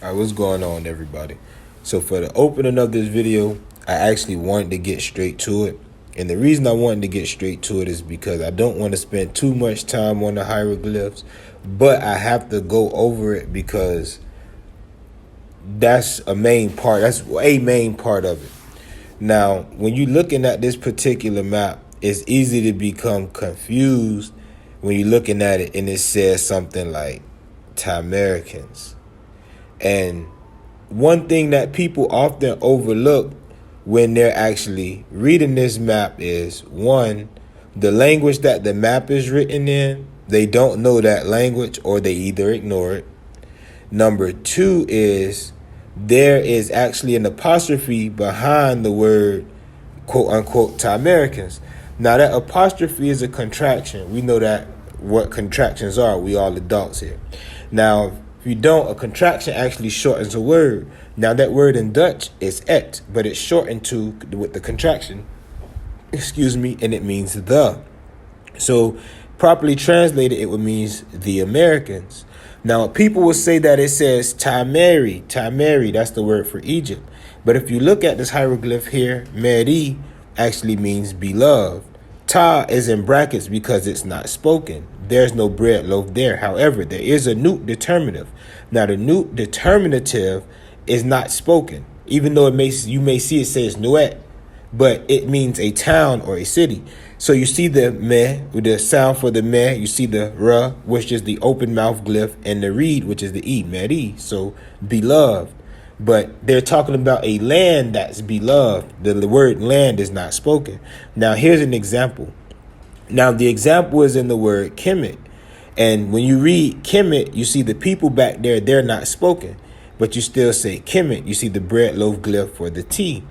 All right, what's going on, everybody? So for the opening of this video, I actually wanted to get straight to it. And the reason I wanted to get straight to it is because I don't want to spend too much time on the hieroglyphs, but I have to go over it because that's a main part. That's a main part of it. Now, when you're looking at this particular map, it's easy to become confused when you're looking at it and it says something like Americans. And one thing that people often overlook when they're actually reading this map is, one, the language that the map is written in. They don't know that language or they either ignore it. Number two is there is actually an apostrophe behind the word quote unquote Americans. Now that apostrophe is a contraction. We know that what contractions are. We all adults here. Now, if you don't, a contraction actually shortens a word. Now that word in Dutch is et, but it's shortened to with the contraction, and it means the. So properly translated, it would mean the Americans. Now people will say that it says Tameri, that's the word for Egypt. But if you look at this hieroglyph here, Meri actually means beloved. Ta is in brackets because it's not spoken. There's no bread loaf there. However, there is a newt determinative. Now, the newt determinative is not spoken, even though you may see it says nuet, but it means a town or a city. So you see the meh, with the sound for the meh, you see the ra, which is the open mouth glyph, and the reed, which is the e, meri, so beloved. But they're talking about a land that's beloved. The word land is not spoken. Now, here's an example. Now, the example is in the word Kemet. And when you read Kemet, you see the people back there, they're not spoken. But you still say Kemet. You see the bread loaf glyph for the T.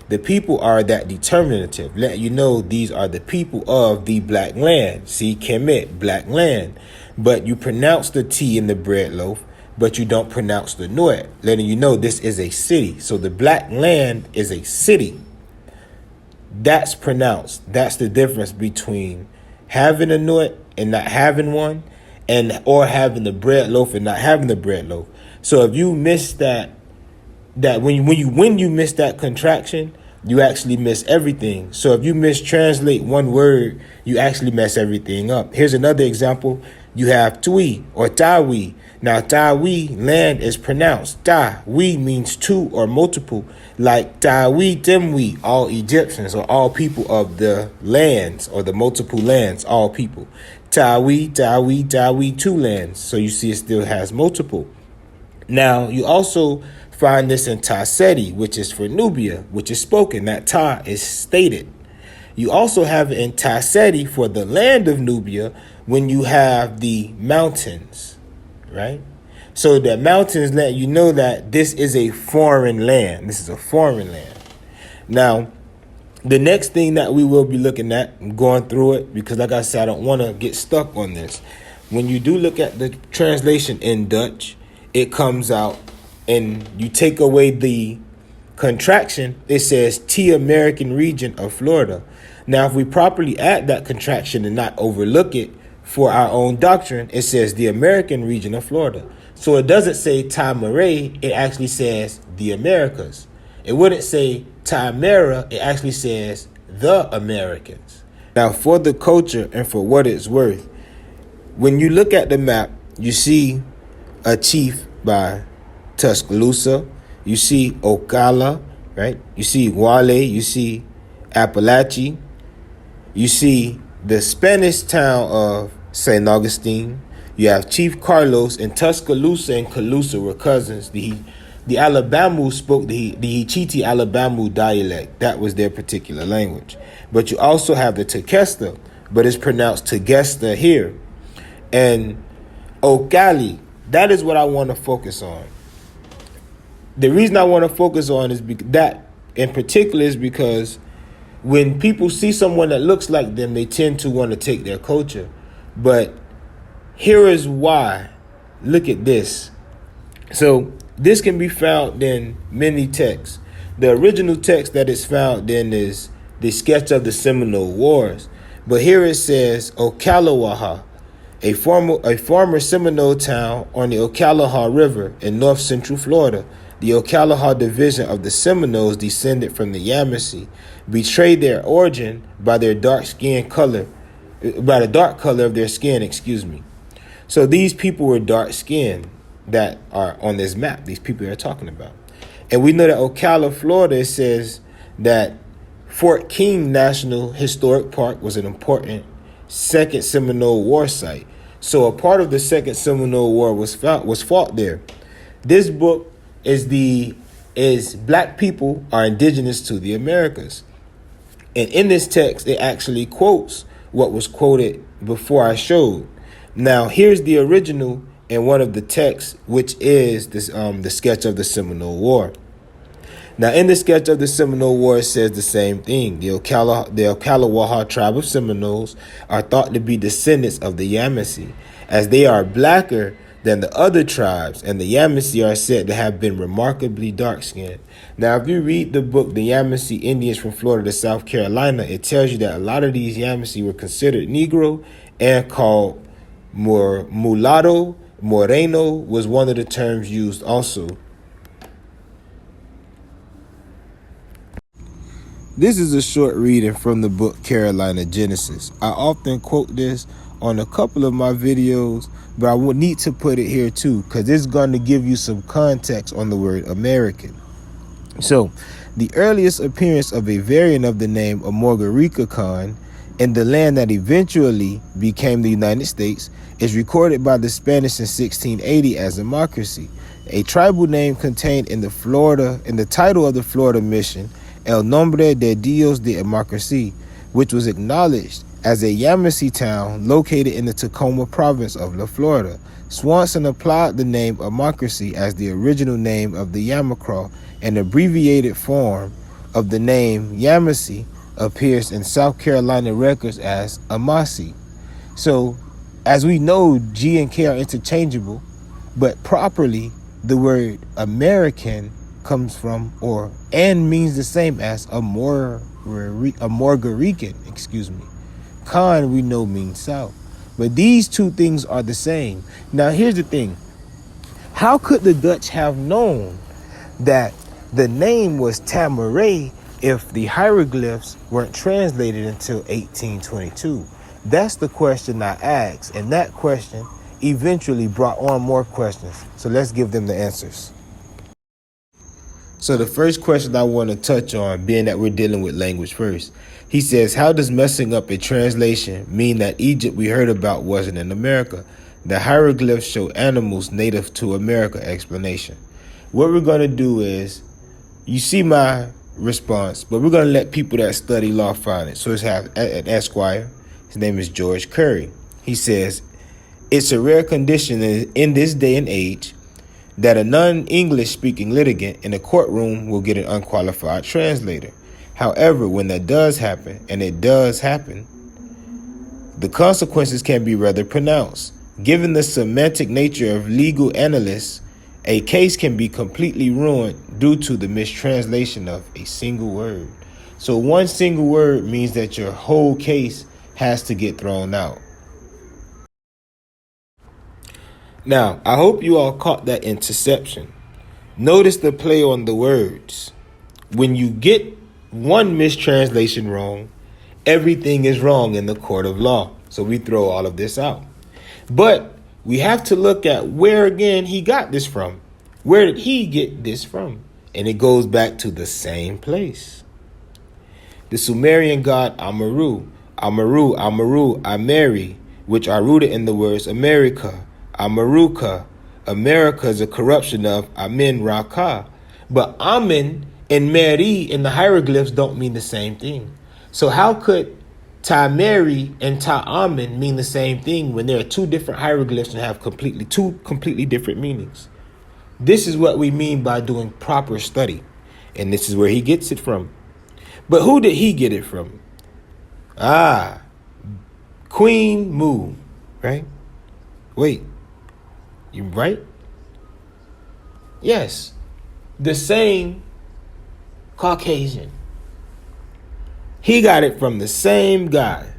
The people are that determinative. Let you know these are the people of the black land. See, Kemet, black land. But you pronounce the T in the bread loaf, but you don't pronounce the Nuet, letting you know this is a city. So the black land is a city. That's pronounced. That's the difference between having a Nuet and not having one, or having the bread loaf and not having the bread loaf. So if you miss that when you miss that contraction, you actually miss everything. So if you mistranslate one word, you actually mess everything up. Here's another example. You have Tui or Tawi. Now, Tawi, land, is pronounced. Tawi means two or multiple, like Tawi Timwi, all Egyptians or all people of the lands or the multiple lands, all people. Tawi, two lands. So you see it still has multiple. Now, you also find this in Taseti, which is for Nubia, which is spoken. That Ta is stated. You also have it in Taseti for the land of Nubia when you have the mountains, right? So the mountains let you know that this is a foreign land. This is a foreign land. Now, the next thing that we will be looking at, I'm going through it because, like I said, I don't want to get stuck on this. When you do look at the translation in Dutch, it comes out and you take away the contraction, it says T American region of Florida. Now, if we properly add that contraction and not overlook it for our own doctrine, it says the American region of Florida. So it doesn't say Tamare, it actually says the Americas. It wouldn't say Tamara, it actually says the Americans. Now, for the culture and for what it's worth, when you look at the map, you see a chief by Tuscaloosa, you see OCALA, right? You see Guale, you see Appalachia, you see the Spanish town of St. Augustine. You have Chief Carlos, and Tuscaloosa and Calusa were cousins. The Alabama spoke the Hichiti Alabama dialect. That was their particular language. But you also have the Tequesta, but it's pronounced Tegesta here. And Ocali, that is what I want to focus on. The reason I want to focus on is that in particular is because when people see someone that looks like them, they tend to want to take their culture. But here is why. Look at this. So this can be found in many texts. The original text that is found in is the sketch of the Seminole Wars. But here it says Ocalawaha. a former Seminole town on the OCALA River in north central Florida. The OCALA division of the Seminoles, descended from the Yemassee, betrayed their origin by the dark color of their skin, excuse me. So these people were dark skinned that are on this map, these people they're talking about. And we know that Ocala, Florida, it says that Fort King National Historic Park was an important Second Seminole War site. So a part of the Second Seminole War was fought there. This book is Black people are indigenous to the Americas. And in this text, it actually quotes what was quoted before I showed. Now, here's the original in one of the texts, which is this, the sketch of the Seminole War. Now, in the sketch of the Seminole War, it says the same thing. The Ocala tribe of Seminoles are thought to be descendants of the Yemassee, as they are blacker than the other tribes, and the Yemassee are said to have been remarkably dark-skinned. Now, if you read the book, The Yemassee Indians from Florida to South Carolina, it tells you that a lot of these Yemassee were considered Negro and called mulatto. Moreno was one of the terms used also. This is a short reading from the book Carolina Genesis. I often quote this on a couple of my videos, but I would need to put it here too, because it's going to give you some context on the word American. So, the earliest appearance of a variant of the name Amorgaricacan in the land that eventually became the United States is recorded by the Spanish in 1680 as Democracy, a tribal name contained in the title of the Florida mission, El Nombre de Dios de Democracy, which was acknowledged as a Yemassee town located in the Tacoma province of Florida. Swanson applied the name Democracy as the original name of the Yamacraw, and abbreviated form of the name Yemassee appears in South Carolina records as Amasi. So, as we know, G and K are interchangeable, but properly the word American comes from and means the same as Amorgarican, excuse me. Con, we know, means south. But these two things are the same. Now, here's the thing. How could the Dutch have known that the name was Tamaray if the hieroglyphs weren't translated until 1822? That's the question I asked, and that question eventually brought on more questions. So let's give them the answers. So the first question I want to touch on, being that we're dealing with language first, he says, how does messing up a translation mean that Egypt we heard about wasn't in America? The hieroglyphs show animals native to America. Explanation. What we're going to do is, you see my response, but we're going to let people that study law find it. So let's have an Esquire. His name is George Curry. He says, it's a rare condition in this day and age that a non-English speaking litigant in a courtroom will get an unqualified translator. However, when that does happen, and it does happen, the consequences can be rather pronounced. Given the semantic nature of legal analysts, a case can be completely ruined due to the mistranslation of a single word. So one single word means that your whole case has to get thrown out. Now, I hope you all caught that interception. Notice the play on the words. When you get one mistranslation wrong, everything is wrong in the court of law. So we throw all of this out. But we have to look at where, again, he got this from. Where did he get this from? And it goes back to the same place. The Sumerian god Amaru, Ameri, which are rooted in the words America, Amaruka. America is a corruption of Amin Raka. But Amin and Meri in the hieroglyphs don't mean the same thing. So how could Ta-Meri and Ta-Amin mean the same thing when there are two different hieroglyphs and have two completely different meanings? This is what we mean by doing proper study. And this is where he gets it from. But who did he get it from? Queen Mu, right? Wait, you right? Yes, the same Caucasian. He got it from the same guy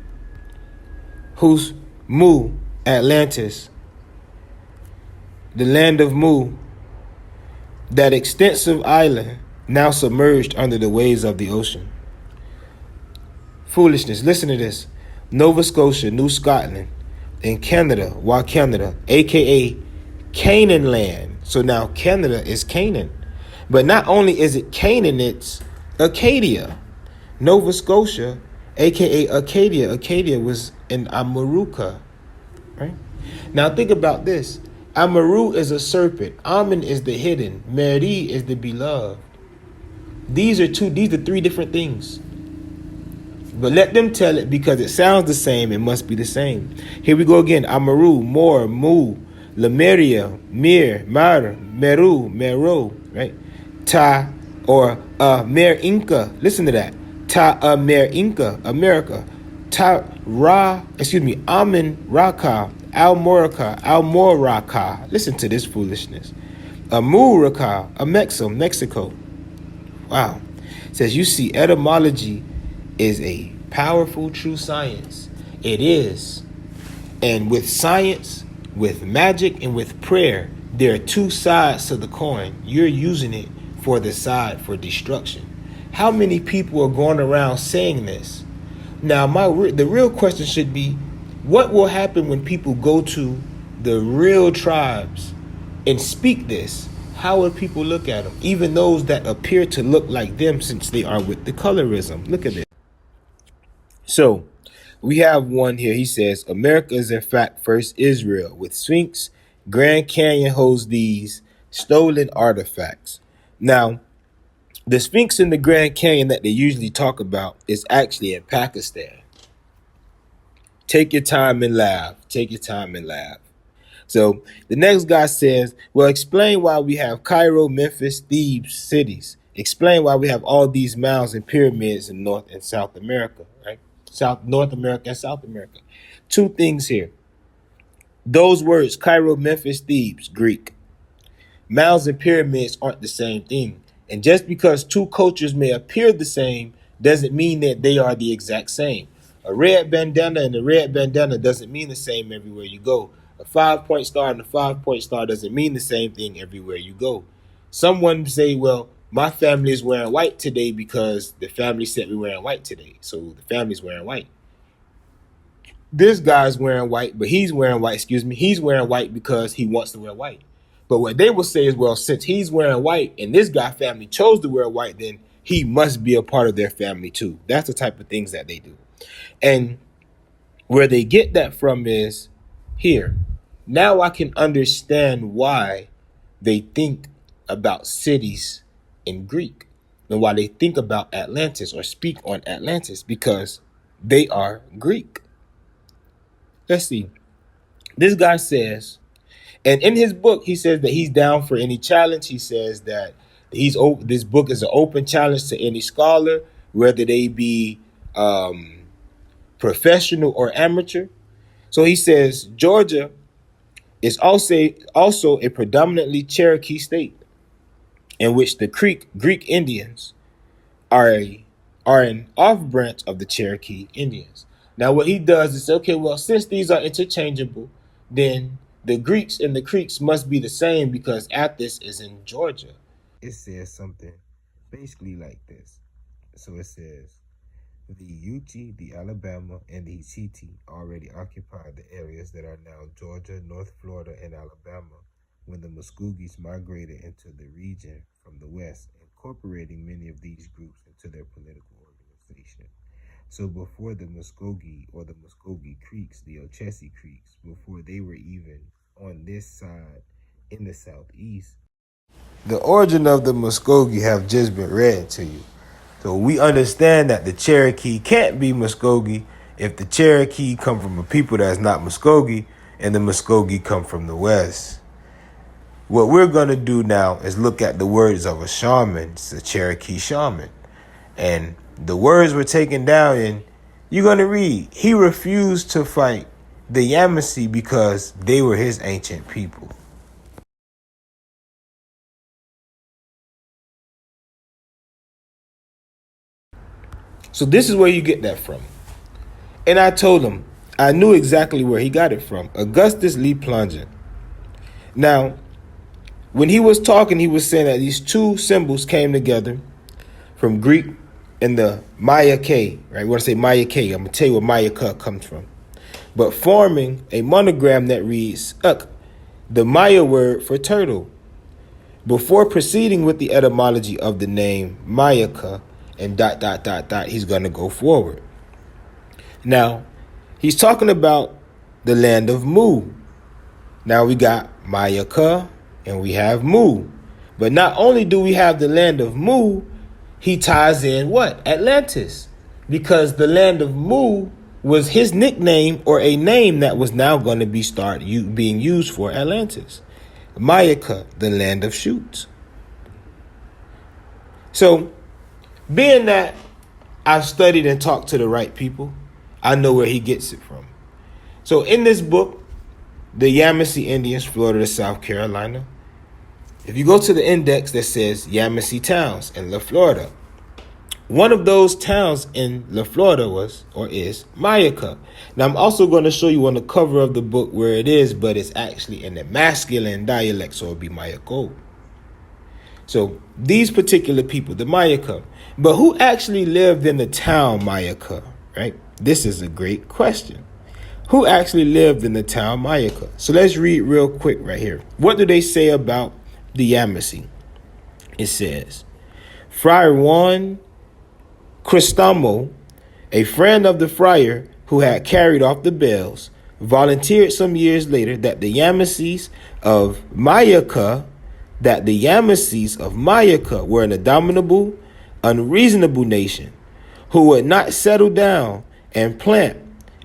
whose Mu Atlantis, the land of Mu, that extensive island now submerged under the waves of the ocean. Foolishness. Listen to this. Nova Scotia, New Scotland, and Canada, while Canada, aka Canaan land. So now Canada is Canaan. But not only is it Canaan, it's Acadia. Nova Scotia, aka Acadia. Acadia was in Amaruca. Right? Now think about this. Amaru is a serpent. Amen is the hidden. Meri is the beloved. These are three different things. But let them tell it because it sounds the same. It must be the same. Here we go again. Amaru, Mor, Mu, Lemuria, Mir, Mar, Meru, Mero, right? Ta or Mer Inca. Listen to that. Ta Mer Inca, America. Ta Ra, Amin Raka, Almoraka. Listen to this foolishness. Amuraka, Mexico. Wow. It says, you see, etymology is a powerful, true science. It is. And with science, with magic, and with prayer, there are two sides to the coin. You're using it for the side for destruction. How many people are going around saying this? Now, the real question should be, what will happen when people go to the real tribes and speak this? How will people look at them? Even those that appear to look like them, since they are with the colorism. Look at this. So, we have one here. He says, America is in fact first Israel, with Sphinx. Grand Canyon holds these stolen artifacts. Now, the Sphinx in the Grand Canyon that they usually talk about is actually in Pakistan. Take your time and laugh. Take your time and laugh. So the next guy says, well, explain why we have Cairo, Memphis, Thebes cities. Explain why we have all these mounds and pyramids in North and South America, right? North America and South America. Two things here. Those words, Cairo, Memphis, Thebes, Greek. Mounds and pyramids aren't the same thing. And just because two cultures may appear the same doesn't mean that they are the exact same. A red bandana and a red bandana doesn't mean the same everywhere you go. A 5-point star and a 5-point star doesn't mean the same thing everywhere you go. Someone say, well, my family is wearing white today because the family said we're wearing white today. So the family's wearing white. This guy's wearing white, but he's wearing white, he's wearing white because he wants to wear white. But what they will say is, well, since he's wearing white and this guy family chose to wear white, then he must be a part of their family too. That's the type of things that they do. And where they get that from is here. Now I can understand why they think about cities in Greek and why they think about Atlantis or speak on Atlantis, because they are Greek. Let's see. This guy says, and in his book, he says that he's down for any challenge. He says that this book is an open challenge to any scholar, whether they be professional or amateur. So he says Georgia is also a predominantly Cherokee state, in which the Greek Indians are an off branch of the Cherokee Indians. Now what he does is, okay, well, since these are interchangeable, then the Greeks and the Creeks must be the same because Athens is in Georgia. It says something basically like this. So it says, the Ute, the Alabama, and the Hittite already occupied the areas that are now Georgia, North Florida, and Alabama when the Muskogees migrated into the region from the west, incorporating many of these groups into their political organization. So before the Muskogee or the Muskogee Creeks, the Ochese Creeks, before they were even on this side in the southeast, the origin of the Muskogee have just been read to you. So we understand that the Cherokee can't be Muskogee if the Cherokee come from a people that's not Muskogee and the Muskogee come from the west. What we're going to do now is look at the words of a shaman. It's a Cherokee shaman. And the words were taken down, and you're going to read, he refused to fight the Yemassee because they were his ancient people. So this is where you get that from. And I told him, I knew exactly where he got it from. Augustus Lee Plongeon. Now, when he was talking, he was saying that these two symbols came together from Greek and the Mayaca, right? We want to say Mayaca. I'm going to tell you where Mayaca comes from. But forming a monogram that reads uk, the Maya word for turtle. Before proceeding with the etymology of the name Mayaca and ... he's going to go forward. Now, he's talking about the land of Mu. Now we got Mayaca and we have Mu. But not only do we have the land of Mu, he ties in what? Atlantis. Because the land of Mu was his nickname or a name that was now going to be being used for Atlantis. Mayaca, the land of shoots. So, being that I've studied and talked to the right people, I know where he gets it from. So in this book, The Yemassee Indians, Florida to South Carolina, if you go to the index that says Yemassee towns in La Florida, one of those towns in La Florida was or is Mayaca. Now I'm also going to show you on the cover of the book where it is, but it's actually in the masculine dialect, so it'll be Mayaco. So these particular people, the Mayaca, but who actually lived in the town Mayaca, right? This is a great question. Who actually lived in the town Mayaca? So let's read real quick right here. What do they say about the Yemassee? It says, Friar Juan Cristamo, a friend of the friar who had carried off the bells, volunteered some years later that the Yamassees of Mayaca were an abominable, unreasonable nation who would not settle down and plant,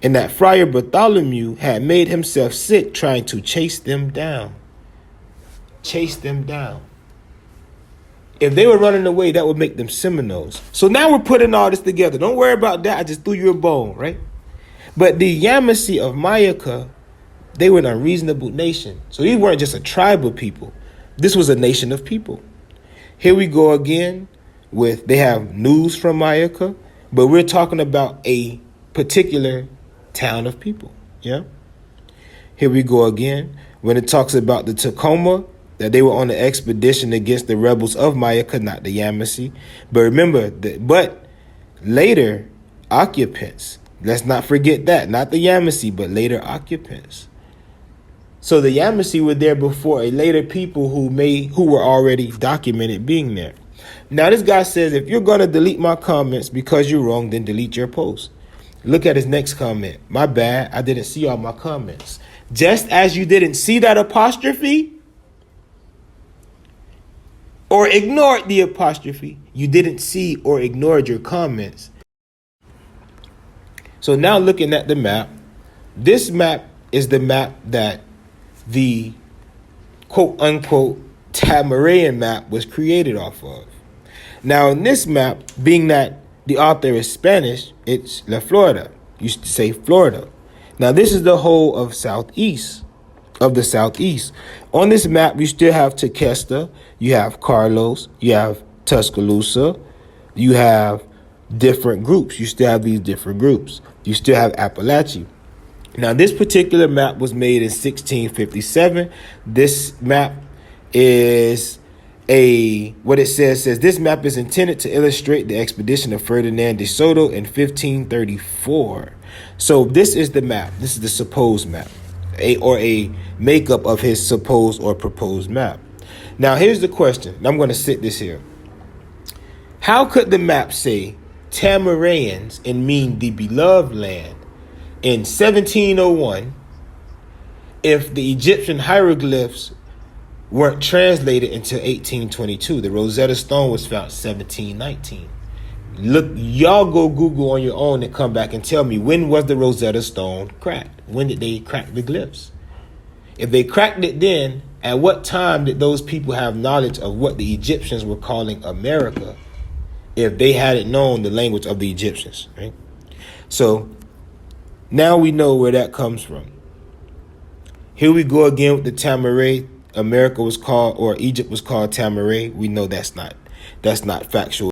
and that Friar Bartholomew had made himself sick trying to chase them down. Chase them down. If they were running away, that would make them Seminoles. So now we're putting all this together. Don't worry about that. I just threw you a bone, right? But the Yemassee of Mayaca, they were an unreasonable nation. So these weren't just a tribe of people. This was a nation of people. Here we go again with, they have news from Mayaca, but we're talking about a particular town of people. Yeah. Here we go again when it talks about the Tacoma, that they were on an expedition against the rebels of Mayaca, not the Yemassee. But remember, but later occupants. Let's not forget that. Not the Yemassee, but later occupants. So the Yemassee were there before a later people who were already documented being there. Now this guy says, if you're going to delete my comments because you're wrong, then delete your post. Look at his next comment. My bad, I didn't see all my comments. Just as you didn't see that apostrophe or ignored the apostrophe, you didn't see or ignored your comments. So now looking at the map, this map is the map that the quote unquote Tamarayan map was created off of. Now in this map, being that the author is Spanish, it's La Florida. Used to say Florida. Now this is the whole of the southeast. On this map, you still have Tequesta, you have Carlos, you have Tuscaloosa, you have different groups. You still have these different groups. You still have Appalachia. Now, this particular map was made in 1657. This map is what it says this map is intended to illustrate the expedition of Ferdinand de Soto in 1534. So this is the map. This is the supposed map, a makeup of his supposed or proposed map. Now, here's the question. I'm going to sit this here. How could the map say Tamarayans and mean the beloved land in 1701 if the Egyptian hieroglyphs weren't translated until 1822? The Rosetta Stone was found 1719. Look, y'all go Google on your own and come back and tell me, when was the Rosetta Stone cracked? When did they crack the glyphs? If they cracked it then, at what time did those people have knowledge of what the Egyptians were calling America if they hadn't known the language of the Egyptians, right? So now we know where that comes from. Here we go again with the Tamaray. America was called, or Egypt was called Tamaray. We know that's not factual.